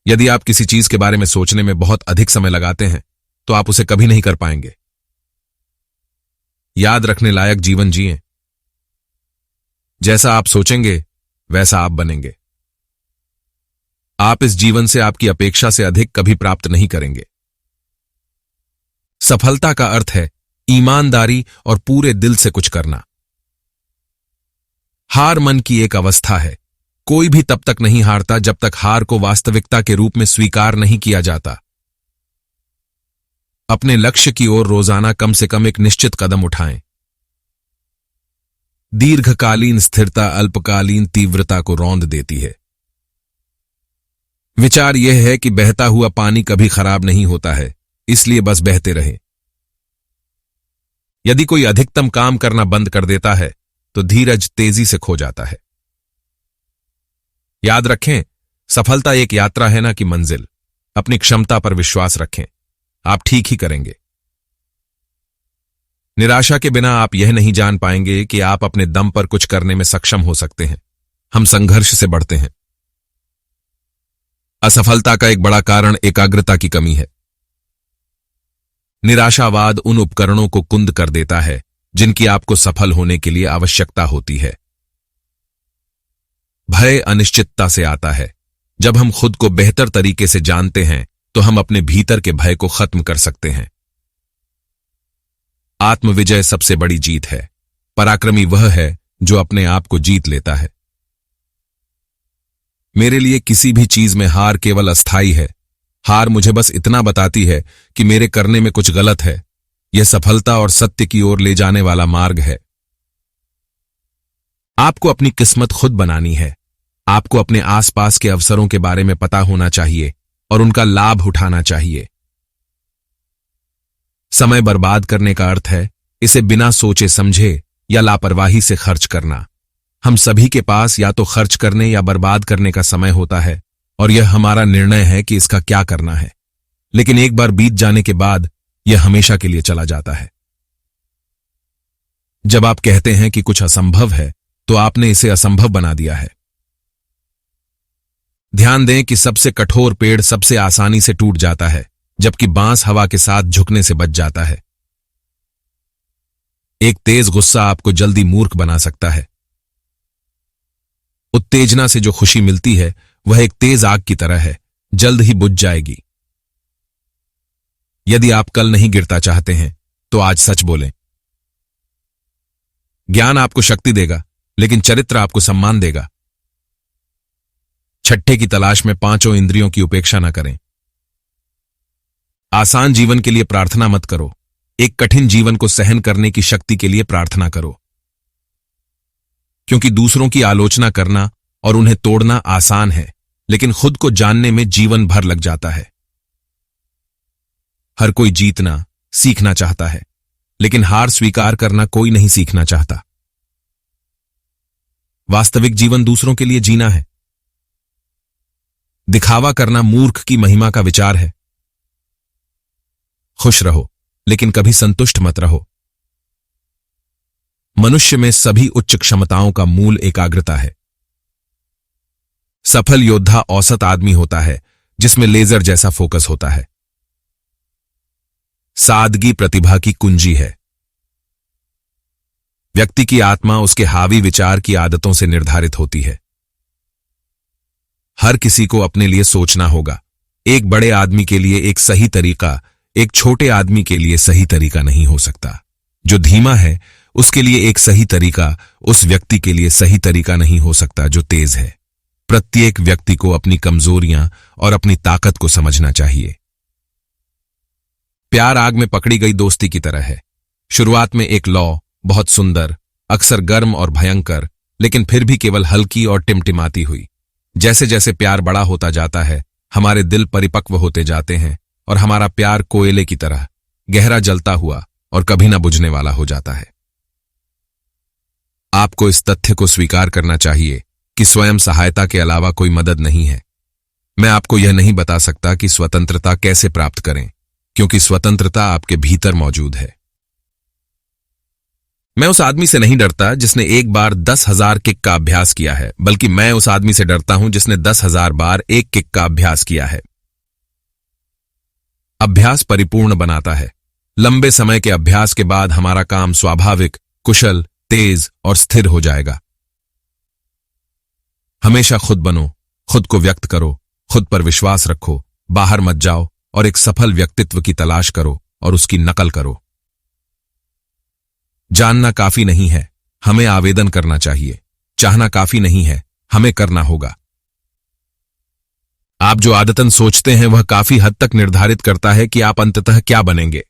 यदि आप किसी चीज के बारे में सोचने में बहुत अधिक समय लगाते हैं तो आप उसे कभी नहीं कर पाएंगे। याद रखने लायक जीवन जिएं। जैसा आप सोचेंगे वैसा आप बनेंगे। आप इस जीवन से आपकी अपेक्षा से अधिक कभी प्राप्त नहीं करेंगे। सफलता का अर्थ है ईमानदारी और पूरे दिल से कुछ करना। हार मन की एक अवस्था है। कोई भी तब तक नहीं हारता जब तक हार को वास्तविकता के रूप में स्वीकार नहीं किया जाता। अपने लक्ष्य की ओर रोजाना कम से कम एक निश्चित कदम उठाएं। दीर्घकालीन स्थिरता अल्पकालीन तीव्रता को रौंद देती है। विचार यह है कि बहता हुआ पानी कभी खराब नहीं होता है, इसलिए बस बहते रहें। यदि कोई अधिकतम काम करना बंद कर देता है तो धीरज तेजी से खो जाता है। याद रखें, सफलता एक यात्रा है ना कि मंजिल। अपनी क्षमता पर विश्वास रखें, आप ठीक ही करेंगे। निराशा के बिना आप यह नहीं जान पाएंगे कि आप अपने दम पर कुछ करने में सक्षम हो सकते हैं। हम संघर्ष से बढ़ते हैं। असफलता का एक बड़ा कारण एकाग्रता की कमी है। निराशावाद उन उपकरणों को कुंद कर देता है जिनकी आपको सफल होने के लिए आवश्यकता होती है। भय अनिश्चितता से आता है। जब हम खुद को बेहतर तरीके से जानते हैं तो हम अपने भीतर के भय को खत्म कर सकते हैं। आत्मविजय सबसे बड़ी जीत है। पराक्रमी वह है जो अपने आप को जीत लेता है। मेरे लिए किसी भी चीज में हार केवल अस्थायी है। हार मुझे बस इतना बताती है कि मेरे करने में कुछ गलत है। यह सफलता और सत्य की ओर ले जाने वाला मार्ग है। आपको अपनी किस्मत खुद बनानी है। आपको अपने आसपास के अवसरों के बारे में पता होना चाहिए और उनका लाभ उठाना चाहिए। समय बर्बाद करने का अर्थ है इसे बिना सोचे समझे या लापरवाही से खर्च करना। हम सभी के पास या तो खर्च करने या बर्बाद करने का समय होता है और यह हमारा निर्णय है कि इसका क्या करना है। लेकिन एक बार बीत जाने के बाद यह हमेशा के लिए चला जाता है। जब आप कहते हैं कि कुछ असंभव है तो आपने इसे असंभव बना दिया है। ध्यान दें कि सबसे कठोर पेड़ सबसे आसानी से टूट जाता है, जबकि बांस हवा के साथ झुकने से बच जाता है। एक तेज गुस्सा आपको जल्दी मूर्ख बना सकता है। उत्तेजना से जो खुशी मिलती है वह एक तेज आग की तरह है, जल्द ही बुझ जाएगी। यदि आप कल नहीं गिरता चाहते हैं तो आज सच बोलें। ज्ञान आपको शक्ति देगा, लेकिन चरित्र आपको सम्मान देगा। छठे की तलाश में पांचों इंद्रियों की उपेक्षा न करें। आसान जीवन के लिए प्रार्थना मत करो, एक कठिन जीवन को सहन करने की शक्ति के लिए प्रार्थना करो। क्योंकि दूसरों की आलोचना करना और उन्हें तोड़ना आसान है, लेकिन खुद को जानने में जीवन भर लग जाता है। हर कोई जीतना सीखना चाहता है, लेकिन हार स्वीकार करना कोई नहीं सीखना चाहता। वास्तविक जीवन दूसरों के लिए जीना है। दिखावा करना मूर्ख की महिमा का विचार है। खुश रहो, लेकिन कभी संतुष्ट मत रहो। मनुष्य में सभी उच्च क्षमताओं का मूल एकाग्रता है। सफल योद्धा औसत आदमी होता है जिसमें लेजर जैसा फोकस होता है। सादगी प्रतिभा की कुंजी है। व्यक्ति की आत्मा उसके हावी विचार की आदतों से निर्धारित होती है। हर किसी को अपने लिए सोचना होगा। एक बड़े आदमी के लिए एक सही तरीका एक छोटे आदमी के लिए सही तरीका नहीं हो सकता। जो धीमा है उसके लिए एक सही तरीका उस व्यक्ति के लिए सही तरीका नहीं हो सकता जो तेज है। प्रत्येक व्यक्ति को अपनी कमजोरियां और अपनी ताकत को समझना चाहिए। प्यार आग में पकड़ी गई दोस्ती की तरह है। शुरुआत में एक लौ बहुत सुंदर, अक्सर गर्म और भयंकर, लेकिन फिर भी केवल हल्की और टिमटिमाती हुई। जैसे जैसे प्यार बड़ा होता जाता है, हमारे दिल परिपक्व होते जाते हैं और हमारा प्यार कोयले की तरह गहरा जलता हुआ और कभी ना बुझने वाला हो जाता है। आपको इस तथ्य को स्वीकार करना चाहिए कि स्वयं सहायता के अलावा कोई मदद नहीं है। मैं आपको यह नहीं बता सकता कि स्वतंत्रता कैसे प्राप्त करें, क्योंकि स्वतंत्रता आपके भीतर मौजूद है। मैं उस आदमी से नहीं डरता जिसने एक बार 10,000 किक का अभ्यास किया है, बल्कि मैं उस आदमी से डरता हूं जिसने 10,000 बार एक किक का अभ्यास किया है। अभ्यास परिपूर्ण बनाता है। लंबे समय के अभ्यास के बाद हमारा काम स्वाभाविक, कुशल, तेज और स्थिर हो जाएगा। हमेशा खुद बनो, खुद को व्यक्त करो, खुद पर विश्वास रखो, बाहर मत जाओ और एक सफल व्यक्तित्व की तलाश करो और उसकी नकल करो। जानना काफी नहीं है, हमें आवेदन करना चाहिए। चाहना काफी नहीं है, हमें करना होगा। आप जो आदतन सोचते हैं वह काफी हद तक निर्धारित करता है कि आप अंततः क्या बनेंगे।